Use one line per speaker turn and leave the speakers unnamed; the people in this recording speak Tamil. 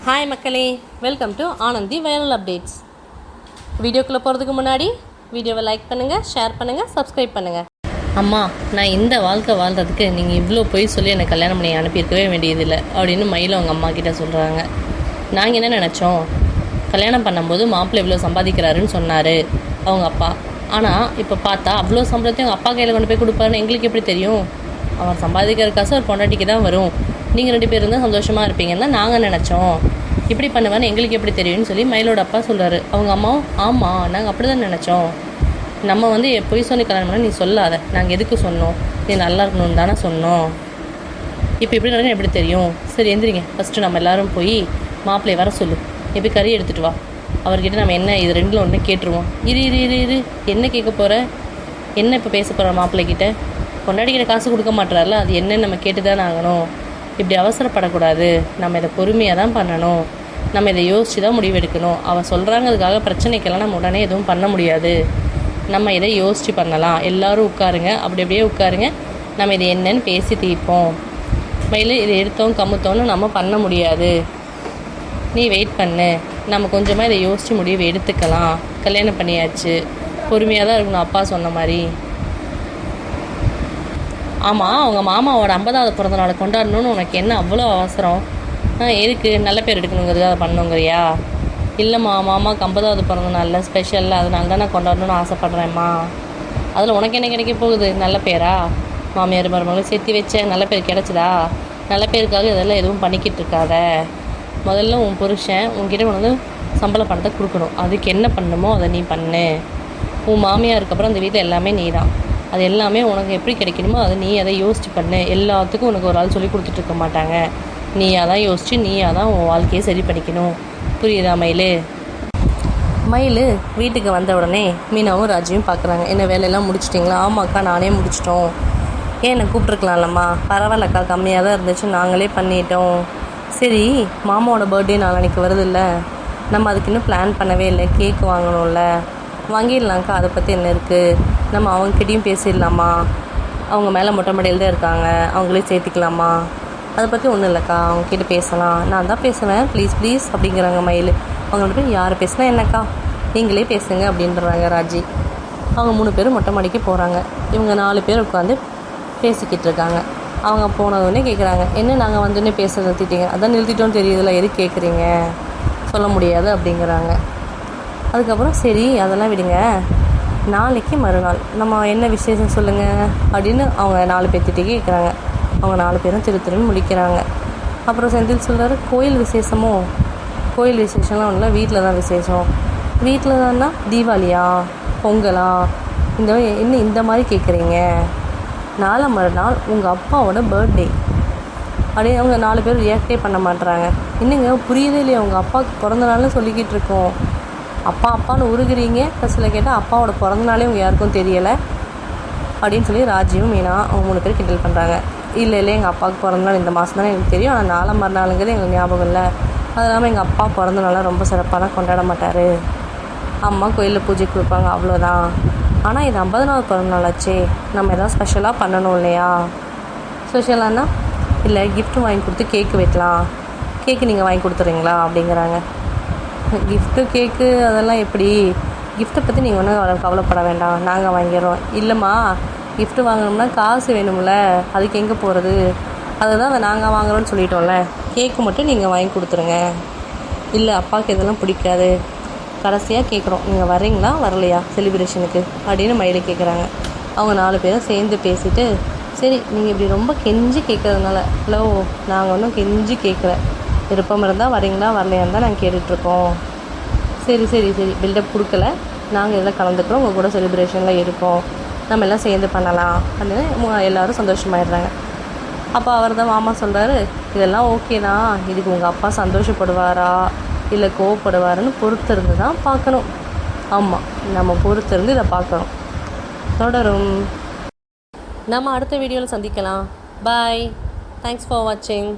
ஹாய் மக்களே, welcome to Anandhi viral updates. வீடியோக்குள்ளே போகிறதுக்கு முன்னாடி வீடியோவை லைக் பண்ணுங்கள், ஷேர் பண்ணுங்கள், சப்ஸ்கிரைப் பண்ணுங்கள். அம்மா, நான் இந்த வாழ்க்கை வாழ்கிறதுக்கு நீங்கள் இவ்வளோ போய் சொல்லி எனக்கு கல்யாணம் பண்ணி அனுப்பியிருக்கவே வேண்டியதில்லை அப்படின்னு மயில் அவங்க அம்மா கிட்டே சொல்கிறாங்க. நாங்கள் என்ன நினச்சோம், கல்யாணம் பண்ணும்போது மாப்பிள்ளை இவ்வளோ சம்பாதிக்கிறாருன்னு சொன்னார் அவங்க அப்பா. ஆனால் இப்போ பார்த்தா அவ்வளோ சம்பளத்தையும் அவங்க அப்பா கையில் கொண்டு போய் கொடுப்பாருன்னு எங்களுக்கு எப்படி தெரியும்? அவர் சம்பாதிக்கிற காசு ஒரு பொண்டாட்டிக்கு தான் வரும். நீங்கள் 2 பேர் இருந்தால் சந்தோஷமாக இருப்பீங்கன்னு தான் நாங்கள் நினச்சோம். இப்படி பண்ணுவேன்னு எங்களுக்கு எப்படி தெரியும்னு சொல்லி மயிலோட அப்பா சொல்கிறாரு. அவங்க அம்மாவும் ஆமாம், நாங்கள் அப்படி தான் நினச்சோம். நம்ம பொய் சொல்லி கல்யாணம் பண்ணால் நீ சொல்லாத, நாங்கள் எதுக்கு சொன்னோம், நீ நல்லா இருக்கணும்னு தானே சொன்னோம். இப்போ எப்படி நடக்குன்னு எப்படி தெரியும்? சரி எந்திரிங்க, ஃபஸ்ட்டு நம்ம எல்லோரும் போய் மாப்பிள்ளையை வர சொல்லு, எப்படி கறி எடுத்துகிட்டு வா. அவர்கிட்ட நம்ம என்ன இது 2ல் ஒன்று கேட்டுருவோம். இரு என்ன கேட்க போகிற, என்ன இப்போ பேச போகிற மாப்பிள்ளைக்கிட்ட? பொண்டாடிக்கிட்ட காசு கொடுக்க மாட்டுறாருல, அது என்னன்னு நம்ம கேட்டு தானே ஆகணும். இப்படி அவசரப்படக்கூடாது, நம்ம இதை பொறுமையாக தான் பண்ணணும், நம்ம இதை யோசித்து தான் முடிவெடுக்கணும். அவன் சொல்கிறாங்கிறதுக்காக பிரச்சனைக்கெல்லாம் நம்ம உடனே எதுவும் பண்ண முடியாது. நம்ம இதை யோசித்து பண்ணலாம். எல்லோரும் உட்காருங்க, அப்படியே உட்காருங்க, நம்ம இதை என்னன்னு பேசி தீர்ப்போம். மயில் இதை எடுத்தோம் கமுத்தோன்னு நம்ம பண்ண முடியாது, நீ வெயிட் பண்ணு, நம்ம கொஞ்சமாக இதை யோசித்து முடிவு எடுத்துக்கலாம். கல்யாணம் பண்ணியாச்சு, பொறுமையாக தான் இருக்கணும் அப்பா சொன்ன மாதிரி. ஆமாம், அவங்க மாமாவோட 50வது பிறந்த நாளை கொண்டாடணும்னு உனக்கு என்ன அவ்வளோ அவசரம்? எதுக்கு நல்ல பேர் எடுக்கணுங்கிறது அதை பண்ணுங்கிறியா? இல்லைம்மா, மாமாவுக்கு 50வது பிறந்த நாளில் ஸ்பெஷலில், அதனால தான் நான் கொண்டாடணும்னு ஆசைப்பட்றேம்மா. அதில் உனக்கு என்ன கிடைக்க போகுது? நல்ல பேரா? மாமியார் மருமகளும் சேர்த்து வச்ச நல்ல பேர் கிடச்சிதா? நல்ல பேருக்காக இதெல்லாம் எதுவும் பண்ணிக்கிட்டு இருக்காத. முதல்ல உன் புருஷன் உன்கிட்ட சம்பள பணத்தை கொடுக்கணும். அதுக்கு என்ன பண்ணணுமோ அதை நீ பண்ணு. உன் மாமியாருக்கு அப்புறம் அந்த வீட்டில் எல்லாமே நீ தான். அது எல்லாமே உனக்கு எப்படி கிடைக்கணுமோ அதை நீ அதை யோசிச்சு பண்ணு. எல்லாத்துக்கும் உனக்கு ஒரு ஆள் சொல்லி கொடுத்துட்ருக்க மாட்டாங்க. நீயாக தான் யோசிச்சு நீயாக தான் உன் வாழ்க்கையை சரி பண்ணிக்கணும். புரியுதா மயில்? மயில் வீட்டுக்கு வந்த உடனே மீனாவும் ராஜியும் பார்க்குறாங்க. என்ன வேலையெல்லாம் முடிச்சிட்டிங்களா? ஆமாக்கா, நானே முடிச்சிட்டோம். ஏன் என்னை கூப்பிட்ருக்கலாம்லம்மா? பரவாயில்லக்கா, கம்மியாக தான் இருந்துச்சு, நாங்களே பண்ணிட்டோம். சரி, மாமாவோட பர்த்டே நாளைக்கு வருது இல்லை, நம்ம அதுக்கு இன்னும் பிளான் பண்ணவே இல்லை. கேக்கு வாங்கணும்ல, வாங்கிடலாங்க்கா. அதை பற்றி என்ன இருக்குது, நம்ம அவங்ககிட்டையும் பேசிடலாமா? அவங்க மேலே மொட்டை மாடியில் தான் இருக்காங்க, அவங்களே சேர்த்துக்கலாமா? அதை பற்றி ஒன்றும் இல்லைக்கா, அவங்கக்கிட்ட பேசலாம். நான் தான் பேசுவேன், ப்ளீஸ் அப்படிங்கிறாங்க மயில். அவங்கள்ட்ட போய் யார் பேசினா என்னக்கா, நீங்களே பேசுங்க அப்படின்றாங்க ராஜி. அவங்க 3 பேரும் மொட்டை மாடிக்கு போகிறாங்க. இவங்க 4 பேர் உட்காந்து பேசிக்கிட்டு இருக்காங்க. அவங்க போனதுன்னே கேட்குறாங்க, என்ன நாங்கள் வந்தோடனே பேச நிறுத்திட்டீங்க? அதான் நிறுத்திட்டோன்னு தெரியுதுல்ல, எதுக்கு கேட்குறீங்க? சொல்ல முடியாது அப்படிங்கிறாங்க. அதுக்கப்புறம் சரி அதெல்லாம் விடுங்க, நாளைக்கு மறுநாள் நம்ம என்ன விசேஷம் சொல்லுங்கள் அப்படின்னு அவங்க 4 பேர்த்திட்டே கேட்குறாங்க. அவங்க 4 பேரும் திருன்னு முடிக்கிறாங்க. அப்புறம் செந்தில் சொல்கிறாரு, கோயில் விசேஷமோ? கோயில் விசேஷம்லாம் ஒன்றும் இல்லை, வீட்டில் தான் விசேஷம். வீட்டில் தான்னா தீபாவளியா, பொங்கலா, இன்னும் இந்த மாதிரி கேட்குறீங்க? நாளை மறுநாள் உங்கள் அப்பாவோட பர்த்டே அப்படின்னு அவங்க 4 பேர் ரியாக்டே பண்ண மாட்டுறாங்க. இன்னுங்க புரியுதே இல்லையா? உங்கள் அப்பாவுக்கு பிறந்த நாள்னு சொல்லிக்கிட்டு இருக்கோம், அப்பான்னு உருகுறீங்க. கடைசியில் கேட்டால் அப்பாவோட பிறந்தநாளே உங்கள் யாருக்கும் தெரியலை அப்படின்னு சொல்லி ராஜியும் மீனா அவங்க 3 பேர் கிண்டல் பண்ணுறாங்க. இல்லை எங்கள் அப்பாவுக்கு பிறந்தநாள் இந்த மாதம் தானே எனக்கு தெரியும், ஆனால் நாளை மறுநாளுங்கிறது எங்களுக்கு ஞாபகம் இல்லை. அது இல்லாமல் எங்கள் அப்பா பிறந்தநாளை ரொம்ப சிறப்பாக கொண்டாட மாட்டார். அம்மா கோயிலில் பூஜை கொடுப்பாங்க, அவ்வளோதான். ஆனால் இது 50வது பிறந்தநாளாச்சே, நம்ம எதாவது ஸ்பெஷலாக பண்ணணும் இல்லையா? ஸ்பெஷலானா இல்லை, கிஃப்ட்டு வாங்கி கொடுத்து கேக்கு வைக்கலாம். கேக்கு நீங்கள் வாங்கி கொடுத்துறீங்களா அப்படிங்கிறாங்க. கிஃப்ட்டு கேக்கு அதெல்லாம் எப்படி? கிஃப்ட்டை பற்றி நீங்கள் ஒன்றும் கவலைப்பட வேண்டாம், நாங்கள் வாங்கிடுறோம். இல்லைம்மா, கிஃப்ட்டு வாங்கணும்னா காசு வேணும்ல, அதுக்கு எங்கே போகிறது? அதுதான் அதை நாங்கள் வாங்குகிறோன்னு சொல்லிட்டோம்ல, கேக்கு மட்டும் நீங்கள் வாங்கி கொடுத்துருங்க. இல்லை, அப்பாவுக்கு இதெல்லாம் பிடிக்காது. கடைசியாக கேட்குறோம், நீங்கள் வரீங்களா வரலையா செலிப்ரேஷனுக்கு அப்படின்னு மயில் கேட்குறாங்க. அவங்க 4 பேரும் சேர்ந்து பேசிவிட்டு, சரி நீங்கள் இப்படி ரொம்ப கெஞ்சி கேட்குறதுனால, ஹலோ நாங்கள் ஒன்றும் கெஞ்சி கேட்கல, விருப்பம் இருந்தால் வரீங்களா வரலையான்னு தான் நாங்கள் கேட்டுட்ருக்கோம். சரி பில்டப் கொடுக்கல, நாங்கள் இதில் கலந்துக்கிறோம், உங்கள் கூட செலிப்ரேஷனில் இருக்கோம், நம்ம எல்லாம் சேர்ந்து பண்ணலாம் அப்படின்னு எல்லோரும் சந்தோஷமாயிடுறாங்க. அப்போ அவர் தான் மாமா சொல்கிறாரு, இதெல்லாம் ஓகே தான், இதுக்கு உங்கள் அப்பா சந்தோஷப்படுவாரா இல்லை கோவப்படுவாருன்னு பொறுத்திருந்து தான் பார்க்கணும். ஆமாம், நம்ம பொறுத்திருந்து இதை பார்க்கணும். தொடரும். நம்ம அடுத்த வீடியோவில் சந்திக்கலாம். பாய். தேங்க்ஸ் ஃபார் வாட்சிங்.